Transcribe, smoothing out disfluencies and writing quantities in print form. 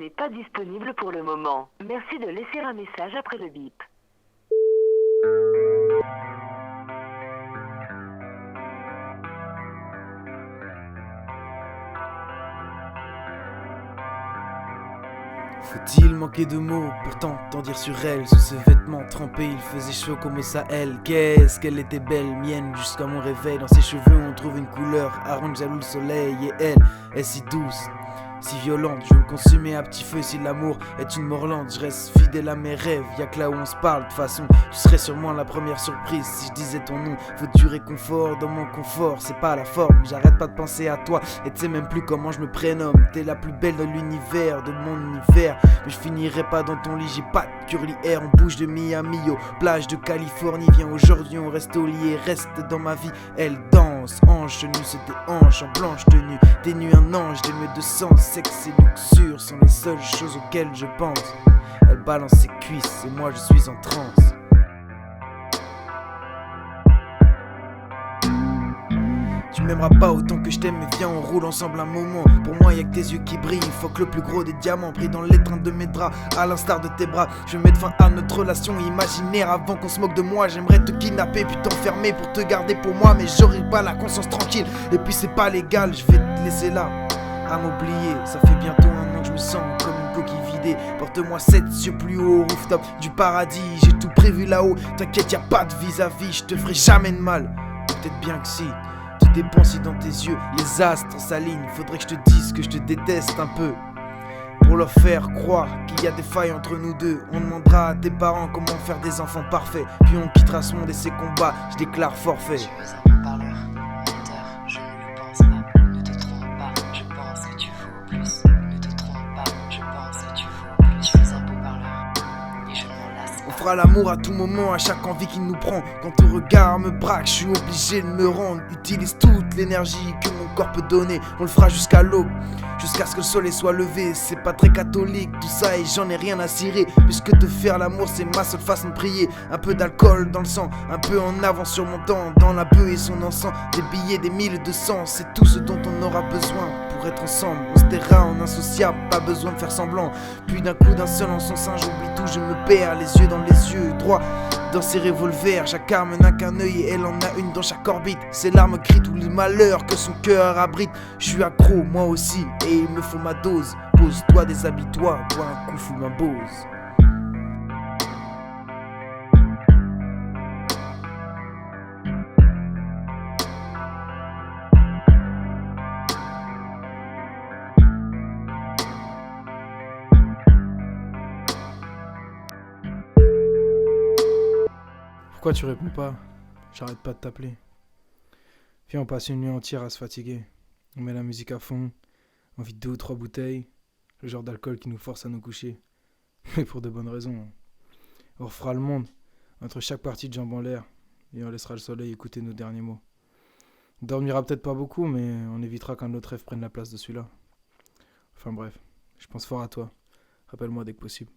n'est pas disponible pour le moment. Merci de laisser un message après le bip. Faut-il manquer de mots pour tant dire sur elle? Sous ses vêtements trempés, il faisait chaud comme au Sahel. Qu'est-ce qu'elle était belle, mienne jusqu'à mon réveil. Dans ses cheveux on trouve une couleur à rendre jaloux le soleil. Et elle est si douce, si violente. Je veux me consumer à petit feu si l'amour est une mort lente. Je reste fidèle à mes rêves, y'a que là où on se parle. De toute façon, tu serais sûrement la première surprise si je disais ton nom. Faut du réconfort dans mon confort, c'est pas la forme. J'arrête pas de penser à toi et tu sais même plus comment je me prénomme. T'es la plus belle dans l'univers, de mon univers. Mais je finirai pas dans ton lit, j'ai pas de curly hair. On bouge de Miami aux plages de Californie. Viens aujourd'hui, on reste au lit et reste dans ma vie. Elle danse, hanche nue, c'est des hanches en blanche tenue. Des nuits un ange, des meutes de sang, sexe et luxure sont les seules choses auxquelles je pense. Elle balance ses cuisses et moi je suis en transe. Tu m'aimeras pas autant que je t'aime, mais viens on roule ensemble un moment. Pour moi y'a que tes yeux qui brillent, faut que le plus gros des diamants brille dans l'étreinte de mes draps, à l'instar de tes bras. Je vais mettre fin à notre relation imaginaire avant qu'on se moque de moi. J'aimerais te kidnapper puis t'enfermer pour te garder pour moi, mais j'aurai pas la conscience tranquille. Et puis c'est pas légal, je vais te laisser là à m'oublier. Ça fait bientôt un an que je me sens comme une coquille vidée. Porte-moi 7 yeux plus haut au rooftop du paradis. J'ai tout prévu là-haut, t'inquiète y'a pas de vis-à-vis. Je te ferai jamais de mal, peut-être bien que si. Tout dépend si dans tes yeux les astres s'alignent. Faudrait que je te dise que je te déteste un peu, pour leur faire croire qu'il y a des failles entre nous deux. On demandera à tes parents comment faire des enfants parfaits. Puis on quittera ce monde et ses combats, je déclare forfait. Tu veux un beau parleur, menteur, je ne le pense pas. Ne te trompe pas, je pense que tu vaux plus. Ne te trompe pas, je pense que tu vaux plus. Tu veux un beau parleur, et je ne m'en lasse On pas. fera l'amour à tout moment, à chaque envie qui nous prend. Quand ton regard me braque, je suis obligé de me rendre. Utilise toute l'énergie que mon corps peut donner. On le fera jusqu'à l'aube, jusqu'à ce que le soleil soit levé. C'est pas très catholique tout ça et j'en ai rien à cirer, puisque te faire l'amour c'est ma seule façon de prier. Un peu d'alcool dans le sang, un peu en avant sur mon temps. Dans la bœuf et son encens, des billets, des 1200. C'est tout ce dont on aura besoin pour être ensemble. On se taira en insociable, pas besoin de faire semblant. Puis d'un coup d'un seul en son sein j'oublie tout, je me perds, les yeux dans les yeux, droit dans ses revolvers. Chaque arme n'a qu'un œil et elle en a une dans chaque orbite. Ses larmes crient tous les malheurs que son cœur abrite. Je suis accro moi aussi et il me faut ma dose. Pose-toi, déshabille-toi, bois un coup, fume un bose. Pourquoi tu réponds pas? J'arrête pas de t'appeler. Viens, on passe une nuit entière à se fatiguer. On met la musique à fond, on vide 2 ou 3 bouteilles, le genre d'alcool qui nous force à nous coucher. Mais pour de bonnes raisons. On refera le monde entre chaque partie de jambes en l'air et on laissera le soleil écouter nos derniers mots. On dormira peut-être pas beaucoup, mais on évitera qu'un autre rêve prenne la place de celui-là. Enfin bref, je pense fort à toi. Rappelle-moi dès que possible.